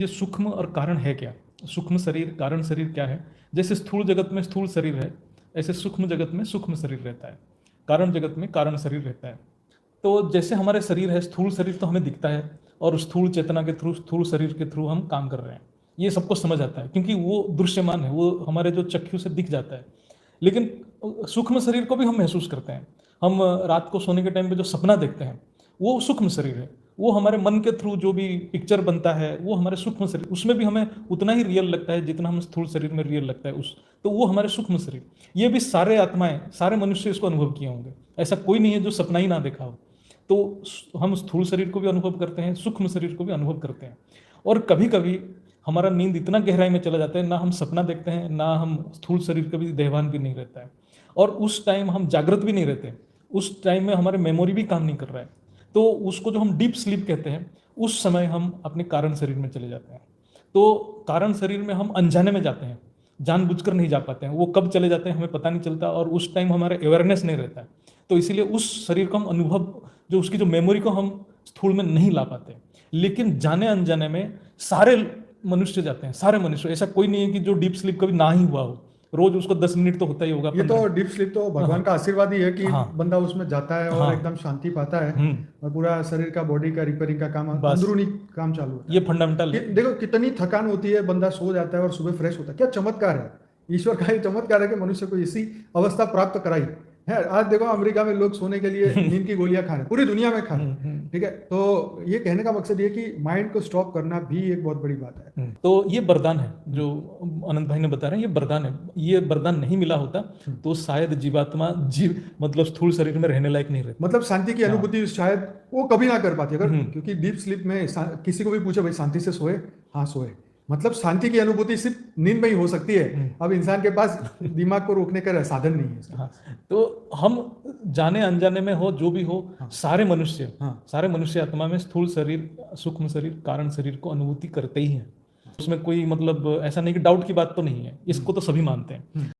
ये सूक्ष्म और कारण है क्या? सूक्ष्म शरीर, कारण शरीर क्या है? जैसे स्थूल जगत में स्थूल शरीर है, ऐसे सूक्ष्म जगत में सूक्ष्म शरीर रहता है, कारण जगत में कारण शरीर रहता है। तो जैसे हमारे शरीर है, स्थूल शरीर तो हमें दिखता है और स्थूल चेतना के थ्रू, स्थूल शरीर के थ्रू हम काम कर रहे हैं, ये सबको समझ आता है क्योंकि वो दृश्यमान है, वो हमारे जो चक्षु से दिख जाता है। लेकिन सूक्ष्म शरीर को भी हम महसूस करते हैं। हम रात को सोने के टाइम पे जो सपना देखते हैं वो सूक्ष्म शरीर है, वो हमारे मन के थ्रू जो भी पिक्चर बनता है वो हमारे सूक्ष्म शरीर, उसमें भी हमें उतना ही रियल लगता है जितना हम स्थूल शरीर में रियल लगता है उस, तो वो हमारे सूक्ष्म शरीर। ये भी सारे आत्माएं, सारे मनुष्य इसको अनुभव किए होंगे, ऐसा कोई नहीं है जो सपना ही ना देखा हो। तो हम स्थूल शरीर को भी अनुभव करते हैं, सूक्ष्म शरीर को भी अनुभव करते हैं। और कभी कभी हमारा नींद इतना गहराई में चला जाता है, ना हम सपना देखते हैं, ना हम स्थूल शरीर का भी देहभान भी नहीं रहता है, और उस टाइम हम जागृत भी नहीं रहते, उस टाइम में हमारे मेमोरी भी काम नहीं कर रहा है। तो उसको जो हम डीप स्लीप कहते हैं, उस समय हम अपने कारण शरीर में चले जाते हैं। तो कारण शरीर में हम अनजाने में जाते हैं, जानबूझकर नहीं जा पाते हैं, वो कब चले जाते हैं हमें पता नहीं चलता, और उस टाइम हमारा अवेयरनेस नहीं रहता है। तो इसीलिए उस शरीर को हम अनुभव, जो उसकी जो मेमोरी को हम स्थूल में नहीं ला पाते। लेकिन जाने अनजाने में सारे मनुष्य जाते हैं, सारे मनुष्य, ऐसा कोई नहीं है कि जो डीप स्लीप कभी ना ही हुआ हो, रोज उसको 10 मिनट तो होता ही होगा। ये तो डीप स्लीप तो भगवान का आशीर्वाद ही है कि हाँ, बंदा उसमें जाता है और हाँ, एकदम शांति पाता है और पूरा शरीर का, बॉडी का रिपेयरिंग का काम, बस अंदरूनी काम चालू होता ये है। फंडामेंटल है। देखो कितनी थकान होती है, बंदा सो जाता है और सुबह फ्रेश होता है, क्या चमत्कार है। ईश्वर का ये चमत्कार है कि मनुष्य को इसी अवस्था प्राप्त कराई है। आज देखो अमेरिका में लोग सोने के लिए नींद की गोलियां खा रहे हैं, पूरी दुनिया में खा रहे हैं। ठीक है, तो ये कहने का मकसद ये कि माइंड को स्टॉप करना भी एक बहुत बड़ी बात है। तो ये वरदान है जो अनंत भाई ने बता रहे हैं, ये वरदान है। ये वरदान नहीं मिला होता तो शायद जीवात्मा जीव मतलब स्थूल शरीर में रहने लायक नहीं रहता। मतलब शांति की अनुभूति शायद वो कभी ना कर पाती अगर, हम्म। क्योंकि डीप स्लीप में किसी को भी पूछे भाई शांति से सोए, हाँ सोए, मतलब शांति की अनुभूति सिर्फ नींद में ही हो सकती है। अब इंसान के पास दिमाग को रोकने का साधन नहीं है। हाँ, तो हम जाने अनजाने में हो जो भी हो, सारे मनुष्य, सारे मनुष्य आत्मा में स्थूल शरीर, सूक्ष्म शरीर, कारण शरीर को अनुभूति करते ही हैं। उसमें कोई मतलब ऐसा नहीं कि डाउट की बात तो नहीं है, इसको तो सभी मानते हैं।